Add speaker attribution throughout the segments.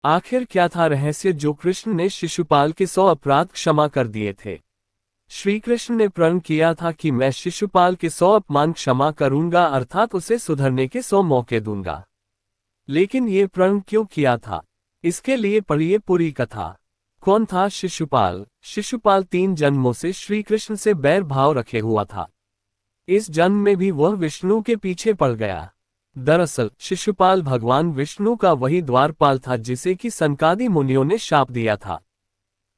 Speaker 1: आखिर क्या था रहस्य जो कृष्ण ने शिशुपाल के 100 अपराध क्षमा कर दिए थे। श्री कृष्ण ने प्रण किया था कि मैं शिशुपाल के 100 अपमान क्षमा करूंगा, अर्थात उसे सुधरने के 100 मौके दूंगा। लेकिन ये प्रण क्यों किया था, इसके लिए पढ़िए पूरी कथा। कौन था शिशुपाल? शिशुपाल 3 जन्मों से श्री कृष्ण से बैर भाव रखे हुआ था। इस जन्म में भी वह विष्णु के पीछे पड़ गया। दरअसल शिशुपाल भगवान विष्णु का वही द्वारपाल था जिसे कि सनकादि मुनियों ने शाप दिया था।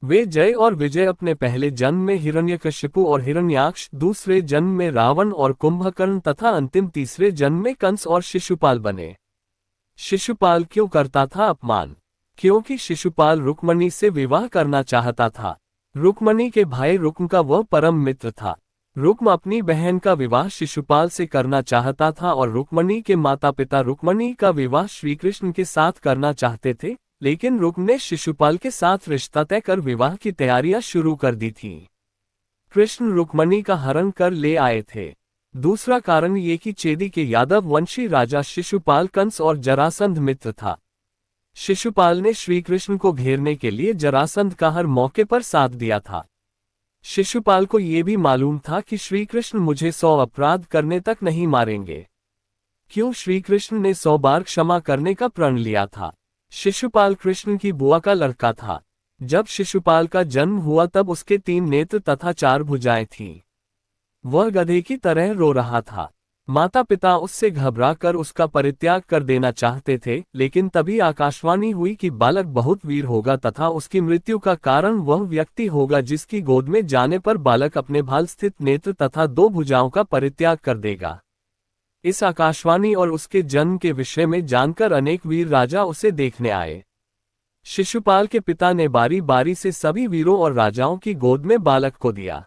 Speaker 1: वे जय और विजय अपने पहले जन्म में हिरण्यकशिपु और हिरण्याक्ष, दूसरे जन्म में रावण और कुंभकर्ण तथा अंतिम तीसरे जन्म में कंस और शिशुपाल बने। शिशुपाल क्यों करता था अपमान? क्योंकि शिशुपाल रुक्मणी से विवाह करना चाहता था। रुक्मणी के भाई रुक्म का वह परम मित्र था। रुक्म अपनी बहन का विवाह शिशुपाल से करना चाहता था और रुक्मणी के माता पिता रुक्मणी का विवाह श्रीकृष्ण के साथ करना चाहते थे, लेकिन रुक्म ने शिशुपाल के साथ रिश्ता तय कर विवाह की तैयारियां शुरू कर दी थीं। कृष्ण रुक्मणी का हरण कर ले आए थे। दूसरा कारण ये कि चेदी के यादव वंशी राजा शिशुपाल कंस और जरासंध मित्र था। शिशुपाल ने श्रीकृष्ण को घेरने के लिए जरासंध का हर मौके पर साथ दिया था। शिशुपाल को यह भी मालूम था कि श्रीकृष्ण मुझे 100 अपराध करने तक नहीं मारेंगे। क्यों? श्रीकृष्ण ने 100 बार क्षमा करने का प्रण लिया था। शिशुपाल कृष्ण की बुआ का लड़का था। जब शिशुपाल का जन्म हुआ तब उसके 3 नेत्र तथा 4 भुजाएं थीं। वह गधे की तरह रो रहा था। माता पिता उससे घबरा कर उसका परित्याग कर देना चाहते थे, लेकिन तभी आकाशवाणी हुई कि बालक बहुत वीर होगा तथा उसकी मृत्यु का कारण वह व्यक्ति होगा जिसकी गोद में जाने पर बालक अपने भाल स्थित नेत्र तथा 2 भुजाओं का परित्याग कर देगा। इस आकाशवाणी और उसके जन्म के विषय में जानकर अनेक वीर राजा उसे देखने आए। शिशुपाल के पिता ने बारी बारी से सभी वीरों और राजाओं की गोद में बालक को दिया।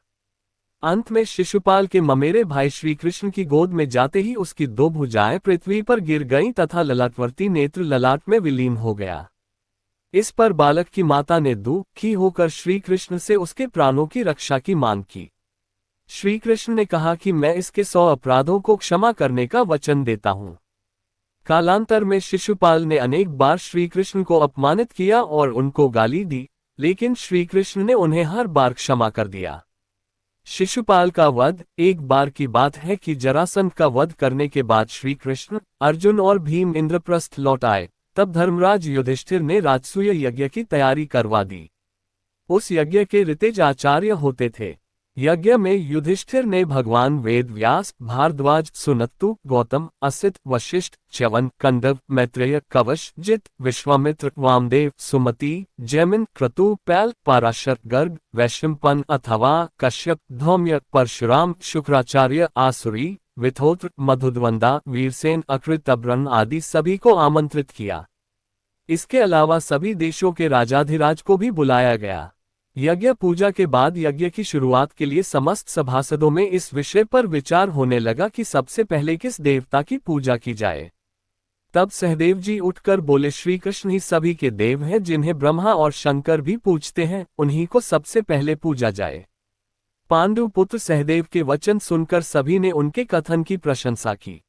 Speaker 1: अंत में शिशुपाल के ममेरे भाई श्रीकृष्ण की गोद में जाते ही उसकी 2 भुजाएं पृथ्वी पर गिर गईं तथा ललाटवर्ती नेत्र ललाट में विलीन हो गया। इस पर बालक की माता ने दुखी होकर श्रीकृष्ण से उसके प्राणों की रक्षा की मांग की। श्रीकृष्ण ने कहा कि मैं इसके 100 अपराधों को क्षमा करने का वचन देता हूं। कालांतर में शिशुपाल ने अनेक बार श्रीकृष्ण को अपमानित किया और उनको गाली दी, लेकिन श्रीकृष्ण ने उन्हें हर बार क्षमा कर दिया। शिशुपाल का वध। एक बार की बात है कि जरासंध का वध करने के बाद श्रीकृष्ण, अर्जुन और भीम इंद्रप्रस्थ लौट आए। तब धर्मराज युधिष्ठिर ने राजसूय यज्ञ की तैयारी करवा दी। उस यज्ञ के ऋतिज आचार्य होते थे। यज्ञ में युधिष्ठिर ने भगवान वेद व्यास, भारद्वाज, सुनत्तु, गौतम, असित, वशिष्ठ, च्यवन, कंदव, मैत्रेय, कवश, जित, विश्वामित्र, वामदेव, सुमति, जैमिन, क्रतु, पैल, पाराशर, गर्ग, वैशंपन अथवा कश्यप, धौम्य, परशुराम, शुक्राचार्य, आसुरी, विथोत्र, मधुद्वंदा, वीरसेन, अकृतब्रन आदि सभी को आमंत्रित किया। इसके अलावा सभी देशों के राजाधिराज को भी बुलाया गया। यज्ञ पूजा के बाद यज्ञ की शुरुआत के लिए समस्त सभासदों में इस विषय पर विचार होने लगा कि सबसे पहले किस देवता की पूजा की जाए। तब सहदेव जी उठकर बोले, श्री कृष्ण ही सभी के देव हैं, जिन्हें ब्रह्मा और शंकर भी पूजते हैं, उन्हीं को सबसे पहले पूजा जाए। पांडु पुत्र सहदेव के वचन सुनकर सभी ने उनके कथन की प्रशंसा की।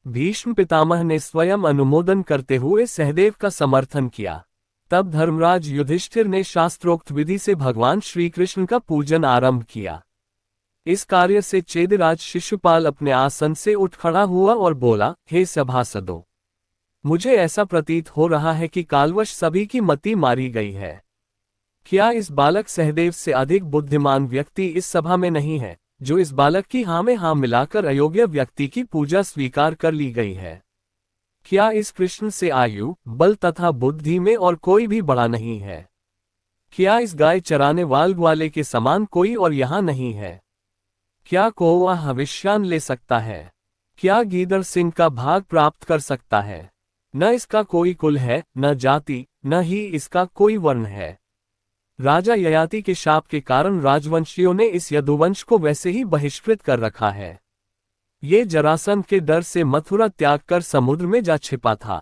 Speaker 1: भीष्म पितामह ने स्वयं अनुमोदन करते हुए सहदेव का समर्थन किया। तब धर्मराज युधिष्ठिर ने शास्त्रोक्त विधि से भगवान श्री कृष्ण का पूजन आरंभ किया। इस कार्य से चेदिराज शिशुपाल अपने आसन से उठ खड़ा हुआ और बोला, हे सभासदों, मुझे ऐसा प्रतीत हो रहा है कि कालवश सभी की मति मारी गई है। क्या इस बालक सहदेव से अधिक बुद्धिमान व्यक्ति इस सभा में नहीं है, जो इस बालक की हाँ में हाँ मिलाकर अयोग्य व्यक्ति की पूजा स्वीकार कर ली गई है? क्या इस कृष्ण से आयु, बल तथा बुद्धि में और कोई भी बड़ा नहीं है? क्या इस गाय चराने वाले के समान कोई और यहाँ नहीं है? क्या कौवा हविष्यान ले सकता है? क्या गीदड़ सिंह का भाग प्राप्त कर सकता है? न इसका कोई कुल है, न जाति, न ही इसका कोई वर्ण है। राजा ययाति के शाप के कारण राजवंशियों ने इस यदुवंश को वैसे ही बहिष्कृत कर रखा है। ये जरासंध के डर से मथुरा त्याग कर समुद्र में जा छिपा था।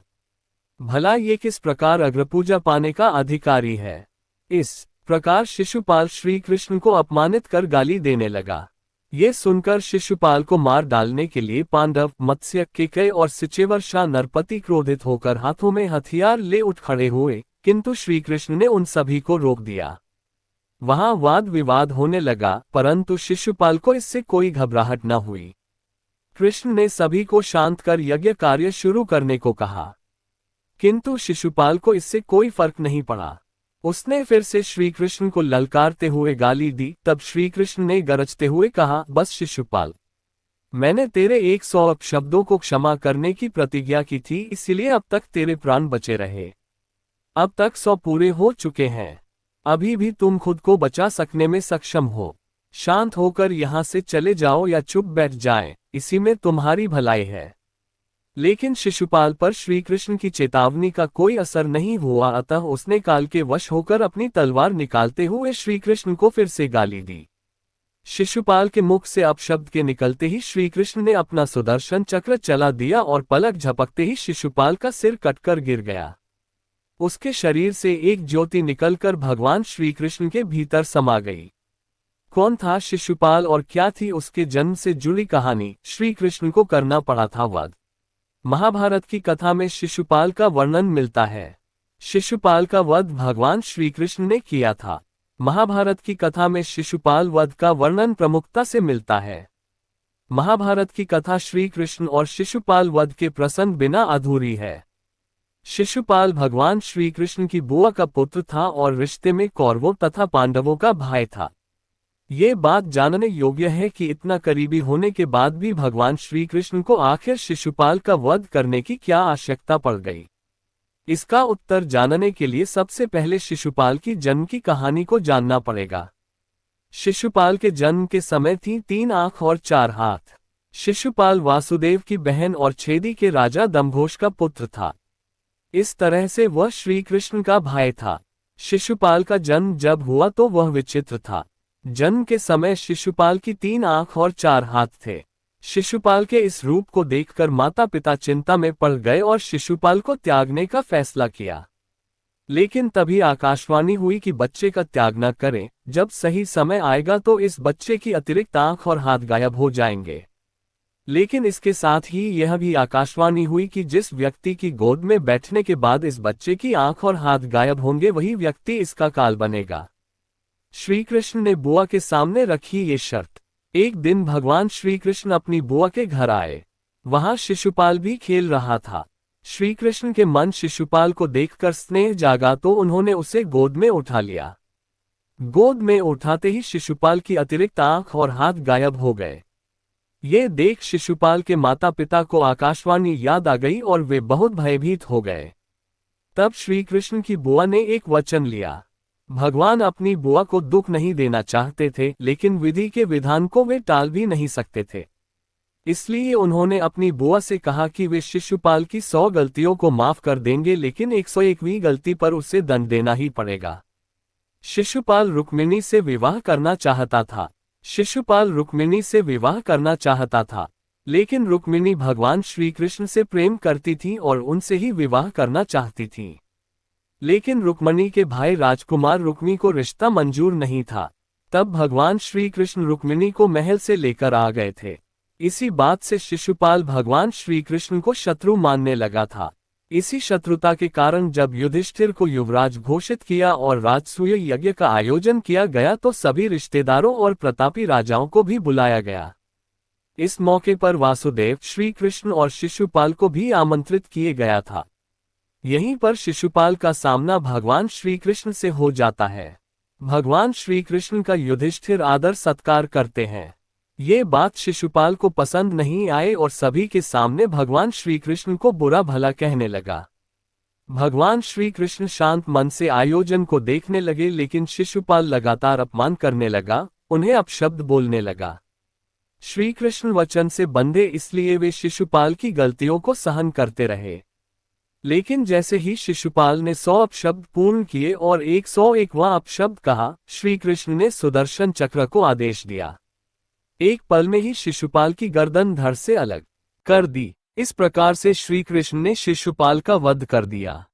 Speaker 1: भला ये किस प्रकार अग्रपूजा पाने का अधिकारी है? इस प्रकार शिशुपाल श्री कृष्ण को अपमानित कर गाली देने लगा। ये सुनकर शिशुपाल को मार डालने के लिए पांडव, मत्स्य, केकय और सिचेवर शाह नरपति क्रोधित होकर हाथों में हथियार ले उठ खड़े हुए। किंतु श्री कृष्ण ने उन सभी को रोक दिया। वहां वाद विवाद होने लगा, परंतु शिशुपाल को इससे कोई घबराहट न हुई। कृष्ण ने सभी को शांत कर यज्ञ कार्य शुरू करने को कहा, किंतु शिशुपाल को इससे कोई फर्क नहीं पड़ा। उसने फिर से श्री कृष्ण को ललकारते हुए गाली दी। तब श्री कृष्ण ने गरजते हुए कहा, बस शिशुपाल, मैंने तेरे 100 अपशब्दों को क्षमा करने की प्रतिज्ञा की थी, इसलिए अब तक तेरे प्राण बचे रहे। अब तक 100 पूरे हो चुके हैं। अभी भी तुम खुद को बचा सकने में सक्षम हो। शांत होकर यहां से चले जाओ या चुप बैठ जाएं, इसी में तुम्हारी भलाई है। लेकिन शिशुपाल पर श्री कृष्ण की चेतावनी का कोई असर नहीं हुआ, अतः उसने काल के वश होकर अपनी तलवार निकालते हुए श्री कृष्ण को फिर से गाली दी। शिशुपाल के मुख से अपशब्द के निकलते ही श्री कृष्ण ने अपना सुदर्शन चक्र चला दिया और पलक झपकते ही शिशुपाल का सिर कटकर गिर गया। उसके शरीर से एक ज्योति निकलकर भगवान श्री कृष्ण के भीतर समा गई। कौन था शिशुपाल और क्या थी उसके जन्म से जुड़ी कहानी? श्री कृष्ण को करना पड़ा था वध। महाभारत की कथा में शिशुपाल का वर्णन मिलता है। शिशुपाल का वध भगवान श्री कृष्ण ने किया था। महाभारत की कथा में शिशुपाल वध का वर्णन प्रमुखता से मिलता है। महाभारत की कथा श्री कृष्ण और शिशुपाल वध के प्रसंग बिना अधूरी है। शिशुपाल भगवान श्री कृष्ण की बुआ का पुत्र था और रिश्ते में कौरवों तथा पांडवों का भाई था। ये बात जानने योग्य है कि इतना करीबी होने के बाद भी भगवान श्री कृष्ण को आखिर शिशुपाल का वध करने की क्या आवश्यकता पड़ गई। इसका उत्तर जानने के लिए सबसे पहले शिशुपाल की जन्म की कहानी को जानना पड़ेगा। शिशुपाल के जन्म के समय थी 3 आंख और 4 हाथ। शिशुपाल वासुदेव की बहन और छेदी के राजा दम्भोज का पुत्र था। इस तरह से वह श्री कृष्ण का भाई था। शिशुपाल का जन्म जब हुआ तो वह विचित्र था। जन्म के समय शिशुपाल की 3 आंख और 4 हाथ थे। शिशुपाल के इस रूप को देखकर माता पिता चिंता में पड़ गए और शिशुपाल को त्यागने का फैसला किया। लेकिन तभी आकाशवाणी हुई कि बच्चे का त्याग न करें, जब सही समय आएगा तो इस बच्चे की अतिरिक्त आंख और हाथ गायब हो जाएंगे। लेकिन इसके साथ ही यह भी आकाशवाणी हुई कि जिस व्यक्ति की गोद में बैठने के बाद इस बच्चे की आंख और हाथ गायब होंगे वही व्यक्ति इसका काल बनेगा। श्री कृष्ण ने बुआ के सामने रखी ये शर्त। एक दिन भगवान श्री कृष्ण अपनी बुआ के घर आए। वहां शिशुपाल भी खेल रहा था। श्री कृष्ण के मन शिशुपाल को देखकर स्नेह जागा तो उन्होंने उसे गोद में उठा लिया। गोद में उठाते ही शिशुपाल की अतिरिक्त आंख और हाथ गायब हो गए। ये देख शिशुपाल के माता पिता को आकाशवाणी याद आ गई और वे बहुत भयभीत हो गए। तब श्री कृष्ण की बुआ ने एक वचन लिया। भगवान अपनी बुआ को दुख नहीं देना चाहते थे, लेकिन विधि के विधान को वे टाल भी नहीं सकते थे। इसलिए उन्होंने अपनी बुआ से कहा कि वे शिशुपाल की 100 गलतियों को माफ कर देंगे, लेकिन 101वीं गलती पर उसे दंड देना ही पड़ेगा। शिशुपाल रुक्मिणी से विवाह करना चाहता था। शिशुपाल रुक्मिणी से विवाह करना चाहता था, लेकिन रुक्मिणी भगवान श्री कृष्ण से प्रेम करती थी और उनसे ही विवाह करना चाहती थी। लेकिन रुक्मिणी के भाई राजकुमार रुक्मी को रिश्ता मंजूर नहीं था। तब भगवान श्री कृष्ण रुक्मिणी को महल से लेकर आ गए थे। इसी बात से शिशुपाल भगवान श्री कृष्ण को शत्रु मानने लगा था। इसी शत्रुता के कारण जब युधिष्ठिर को युवराज घोषित किया और राजसूय यज्ञ का आयोजन किया गया तो सभी रिश्तेदारों और प्रतापी राजाओं को भी बुलाया गया। इस मौके पर वासुदेव, श्री कृष्ण और शिशुपाल को भी आमंत्रित किए गया था। यहीं पर शिशुपाल का सामना भगवान श्री कृष्ण से हो जाता है। भगवान श्री कृष्ण का युधिष्ठिर आदर सत्कार करते हैं। ये बात शिशुपाल को पसंद नहीं आई और सभी के सामने भगवान श्री कृष्ण को बुरा भला कहने लगा। भगवान श्री कृष्ण शांत मन से आयोजन को देखने लगे, लेकिन शिशुपाल लगातार अपमान करने लगा, उन्हें अपशब्द बोलने लगा। श्री कृष्ण वचन से बंधे, इसलिए वे शिशुपाल की गलतियों को सहन करते रहे। लेकिन जैसे ही शिशुपाल ने 100 अपशब्द पूर्ण किए और 101वां अपशब्द कहा, श्री कृष्ण ने सुदर्शन चक्र को आदेश दिया। एक पल में ही शिशुपाल की गर्दन धड़ से अलग कर दी। इस प्रकार से श्री कृष्ण ने शिशुपाल का वध कर दिया।